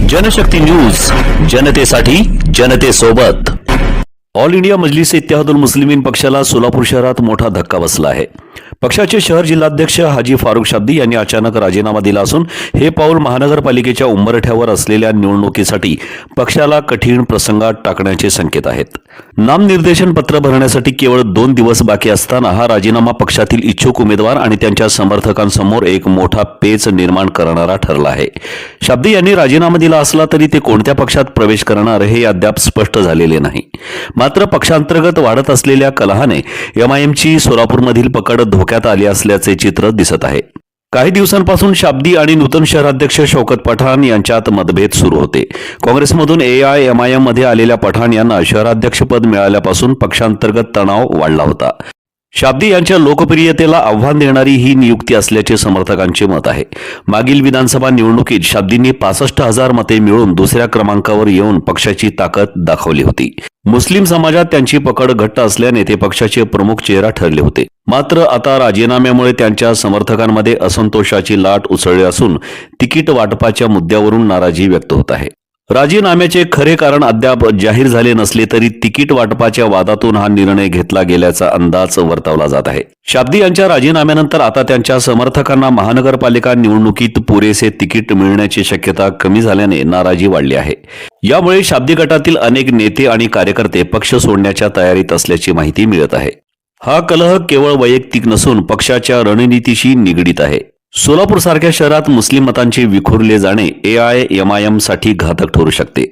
Janshakti news, जनतेसाठी जनतेसोबत। All India Majlis Ittehadul Muslimeen पक्षाला सोलापूर शहरात मोठा धक्का बसला आहे। पक्षाचे शहर जिल्हाध्यक्ष हाजी फारुख शाब्दी यांनी अचानक राजीनामा दिला असून हे पाऊल महानगरपालिकेच्या उंबरठ्यावर असलेल्या निवडणुकीसाठी पक्षाला कठीण प्रसंगात टाकण्याचे संकेत आहेत। नामनिर्देशन पत्र भरण्यासाठी केवळ 2 दिवस बाकी असताना हा राजीनामा पक्षातील इच्छुक उमेदवार आणि त्यांच्या समर्थकांसमोर एक मोठा पेच निर्माण करणारा ठरला आहे। शाब्दी यांनी राजीनामा दिला असला तरी ते कोणत्या पक्षात प्रवेश करणार हे अद्याप स्पष्ट झालेले नाही। मात्र पक्षांतर्गत वाढत असलेल्या कलहाने एमआयएमची सोलापूरमधील पकड धोक्यात आली असल्याचे चित्र दिसत आहे। काही दिवसांपासून शाब्दी आणि नूतन शहराध्यक्ष शौकत पठाण यांच्यात मतभेद सुरू होते। काँग्रेसमधून एआयएमआयएम मध्ये आलेल्या पठाण यांना शहराध्यक्षपद मिळाल्यापासून पक्षांतर्गत तणाव वाढला होता। शाब्दी यांच्या लोकप्रियतेला आव्हान देणारी ही नियुक्ती असल्याचे समर्थकांचे मत आहे। मागील विधानसभा निवडणुकीत शाब्दींनी 65,000 मते मिळवून दुसऱ्या क्रमांकावर येऊन पक्षाची ताकद दाखवली होती। मुस्लिम समाजात त्यांची पकड घट्ट असल्याने ते पक्षाचे प्रमुख चेहरा ठरले होते। मात्र आता राजीनाम्यामुळे त्यांच्या समर्थकांमध्ये असंतोषाची लाट उसळली असून तिकीट वाटपाच्या मुद्द्यावरून नाराजी व्यक्त होत आहे। राजीनाम्याचे खरे कारण अद्याप जाहीर झाले नसले तरी तिकीट वाटपाच्या वादातून हा निर्णय घेतला गेल्याचा अंदाज वर्तवला जात आहे। शाब्दी यांच्या राजीनाम्यानंतर आता त्यांच्या समर्थकांना महानगरपालिका निवडणुकीत पुरेसे तिकीट मिळण्याची शक्यता कमी झाल्याने नाराजी वाढली आहे। यामुळे शाब्दी गटातील अनेक नेते आणि कार्यकर्ते पक्ष सोडण्याच्या तयारीत असल्याची माहिती मिळत आहे। हा कलह केवळ वैयक्तिक नसून पक्षाच्या रणनीतीशी निगडीत आहे। सोलापूर सारख्या शहरात मुस्लिम मतांचे विखुरले जाणे एआयएमआयएम साठी घातक ठरू शकते।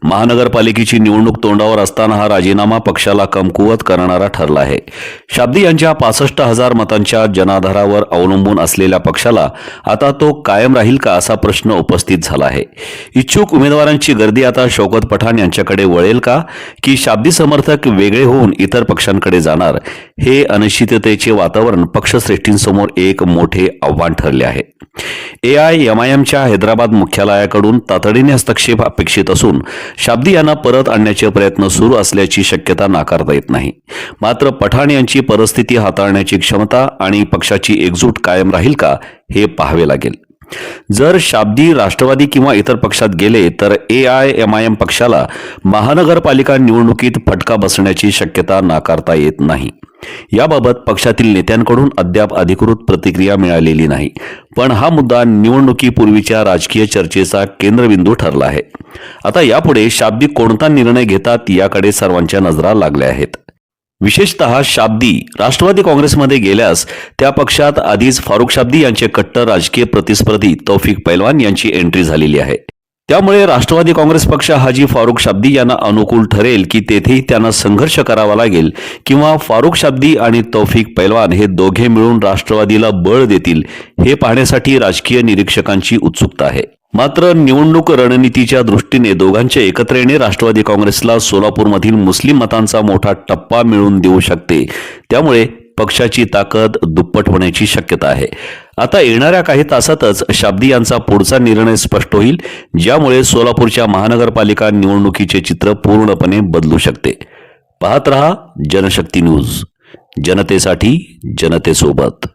महानगरपालिकेची निवडणूक तोंडावर असताना हा राजीनामा पक्षाला कमकुवत करणारा ठरला आहे। शाब्दी यांच्या 65,000 मतांच्या जनाधारावर अवलंबून असलेल्या पक्षाला आता तो कायम राहील का असा प्रश्न उपस्थित झाला आहे। इच्छुक उमेदवारांची गर्दी आता शौकत पठाण यांच्याकडे वळेल का की शाब्दी समर्थक वेगळे होऊन इतर पक्षांकडे जाणार, हे अनिश्चिततेचे वातावरण पक्षश्रेष्ठींसमोर एक मोठे आव्हान ठरले आहे। एआयएमआयएमच्या हैदराबाद मुख्यालयाकडून तातडीने हस्तक्षेप अपेक्षित असून शाब्दी यांना परत आणण्याचे प्रयत्न सुरू असल्याची शक्यता नाकारता येत नाही। मात्र पठाण यांची परिस्थिती हाताळण्याची क्षमता आणि पक्षाची एकजूट कायम राहील का हे पाहावे लागेल। जर शाब्दी राष्ट्रवादी किंवा इतर पक्षात गेले तर एआयएमआयएम पक्षाला महानगरपालिका निवडणुकीत फटका बसण्याची शक्यता नाकारता येत नाही। याबाबत पक्षातील नेत्यांकडून अद्याप अधिकृत प्रतिक्रिया मिळालेली नाही, पण हा मुद्दा निवडणुकीपूर्वीच्या राजकीय चर्चेचा केंद्रबिंदू ठरला आहे। आता यापुढे शाब्दी कोणता निर्णय घेतात याकडे सर्वांच्या नजरा लागल्या आहेत। विशेषतः शाब्दी राष्ट्रवादी काँग्रेसमध्ये गेल्यास त्या पक्षात आधीच फारुख शाब्दी यांचे कट्टर राजकीय प्रतिस्पर्धी तौफिक पैलवान यांची एंट्री झालेली आहे। त्यामुळे राष्ट्रवादी काँग्रेस पक्ष हाजी फारुख शाब्दी यांना अनुकूल ठरेल की तेथेही त्यांना संघर्ष करावा लागेल किंवा फारुख शाब्दी आणि तौफिक पैलवान हे दोघे मिळून राष्ट्रवादीला बळ देतील, हे पाहण्यासाठी राजकीय निरीक्षकांची उत्सुकता आहे। मात्र निवडणूक रणनीतीच्या दृष्टीने दोघांच्या एकत्र येणे राष्ट्रवादी काँग्रेसला सोलापूरमधील मुस्लिम मतांचा मोठा टप्पा मिळवून देऊ शकते। त्यामुळे पक्षाची ताकद दुप्पट होण्याची शक्यता आहे। आता येणाऱ्या काही तासातच शाब्दी यांचा पुढचा निर्णय स्पष्ट होईल, ज्यामुळे सोलापूरच्या महानगरपालिका निवडणुकीचे चित्र पूर्णपणे बदलू शकते। पाहत रहा जनशक्ती न्यूज, जनतेसाठी जनतेसोबत।